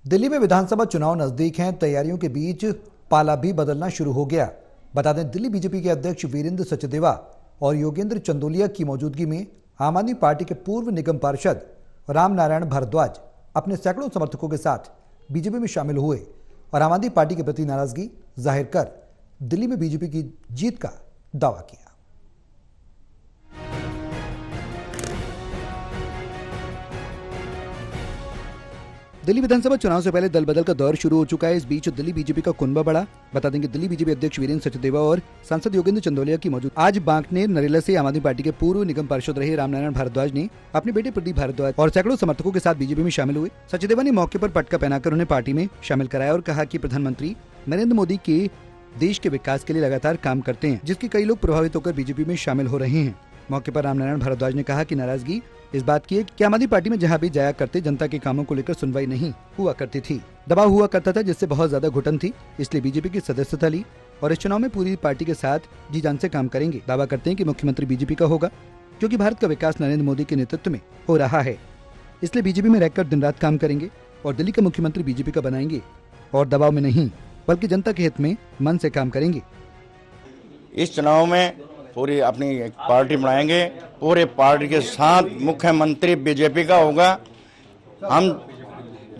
दिल्ली में विधानसभा चुनाव नजदीक हैं, तैयारियों के बीच पाला भी बदलना शुरू हो गया। बता दें, दिल्ली बीजेपी के अध्यक्ष वीरेंद्र सचदेवा और योगेंद्र चंदोलिया की मौजूदगी में आम आदमी पार्टी के पूर्व निगम पार्षद राम नारायण भारद्वाज अपने सैकड़ों समर्थकों के साथ बीजेपी में शामिल हुए और आम आदमी पार्टी के प्रति नाराजगी जाहिर कर दिल्ली में बीजेपी की जीत का दावा किया। दिल्ली विधानसभा चुनाव से पहले दल बदल का दौर शुरू हो चुका है। इस बीच दिल्ली बीजेपी का कुनबा बढ़ा। बता दें कि दिल्ली बीजेपी अध्यक्ष वीरेंद्र सचदेवा और सांसद योगेंद्र चंदोलिया की मौजूद आज बांकनेर नरेला से आम आदमी पार्टी के पूर्व निगम पार्षद रहे राम नारायण भारद्वाज ने अपने बेटे प्रदीप भारद्वाज और सैकड़ों समर्थकों के साथ बीजेपी में शामिल हुए। सचदेवा ने मौके पर पटका पहनाकर उन्हें पार्टी में शामिल कराया और कहा कि प्रधानमंत्री नरेंद्र मोदी के देश के विकास के लिए लगातार काम करते हैं, जिसके कई लोग प्रभावित होकर बीजेपी में शामिल हो रहे हैं। मौके पर राम नारायण भारद्वाज ने कहा कि नाराजगी इस बात की है कि आम आदमी पार्टी में जहां भी जाया करते जनता के कामों को लेकर सुनवाई नहीं हुआ करती थी, दबाव हुआ करता था जिससे बहुत ज्यादा घुटन थी, इसलिए बीजेपी की सदस्यता ली और इस चुनाव में पूरी पार्टी के साथ जी जान से काम करेंगे। दावा करते हैं कि मुख्यमंत्री बीजेपी का होगा क्योंकि भारत का विकास नरेंद्र मोदी के नेतृत्व में हो रहा है, इसलिए बीजेपी में रहकर दिन रात काम करेंगे और दिल्ली का मुख्यमंत्री बीजेपी का बनाएंगे और दबाव में नहीं बल्कि जनता के हित में मन से काम करेंगे। इस चुनाव में पूरी अपनी एक पार्टी बनाएंगे, पूरे पार्टी के साथ मुख्यमंत्री बीजेपी का होगा। हम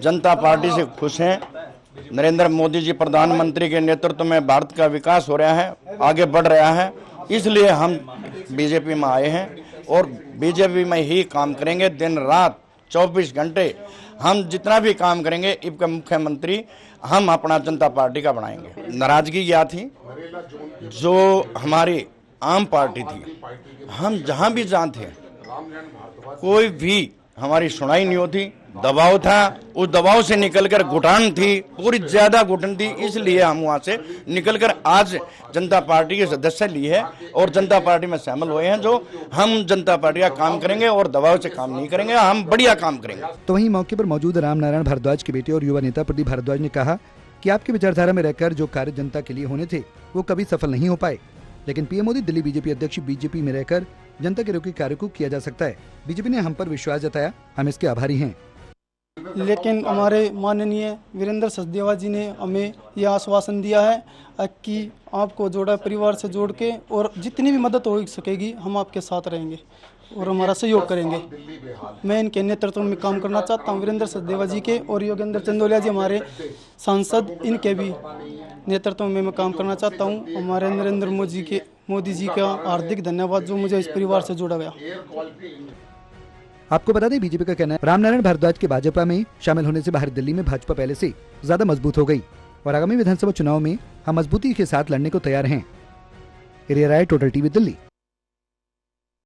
जनता पार्टी से खुश हैं। नरेंद्र मोदी जी प्रधानमंत्री के नेतृत्व में भारत का विकास हो रहा है, आगे बढ़ रहा है, इसलिए हम बीजेपी में आए हैं और बीजेपी में ही काम करेंगे। दिन रात 24 घंटे हम जितना भी काम करेंगे, इसका मुख्यमंत्री हम अपना जनता पार्टी का बनाएंगे। नाराजगी क्या थी? जो हमारी आम पार्टी थी, हम जहां भी जाते थे कोई भी हमारी सुनाई नहीं होती, दबाव था, उस दबाव से निकलकर घुटन थी, पूरी ज्यादा घुटन थी, इसलिए हम वहां से निकलकर आज जनता पार्टी के सदस्य लिए है और जनता पार्टी में शामिल हुए हैं। जो हम जनता पार्टी का काम करेंगे और दबाव से काम नहीं करेंगे, हम बढ़िया काम करेंगे। तो वहीं मौके पर मौजूद राम नारायण भारद्वाज के बेटे और युवा नेता प्रदीप भारद्वाज ने कहा कि आपकी विचारधारा में रहकर जो कार्य जनता के लिए होने थे वो कभी सफल नहीं हो पाए, लेकिन पीएम मोदी दिल्ली बीजेपी अध्यक्ष बीजेपी में रहकर जनता के रोकी कार्य को किया जा सकता है। बीजेपी ने हम पर विश्वास जताया, हम इसके आभारी हैं। लेकिन हमारे माननीय वीरेंद्र सचदेवा जी ने हमें यह आश्वासन दिया है कि आपको जोड़ा परिवार से जोड़ के और जितनी भी मदद हो सकेगी हम आपके साथ रहेंगे और हमारा सहयोग करेंगे। मैं इनके नेतृत्व में काम करना चाहता हूँ, वीरेंद्र सचदेवा जी के और योगेंद्र चंदोलिया जी हमारे सांसद, इनके भी नेतृत्व में मैं काम करना चाहता हूँ। हमारे नरेंद्र मोदी जी का हार्दिक धन्यवाद जो मुझे इस परिवार से जोड़ा गया। आपको बता दें, बीजेपी का कहना है राम नारायण भारद्वाज के भाजपा में शामिल होने से बाहर दिल्ली में भाजपा पहले से ज्यादा मजबूत हो गई और आगामी विधानसभा चुनाव में हम मजबूती के साथ लड़ने को तैयार हैं। एरिया राय, टोटल टीवी, दिल्ली।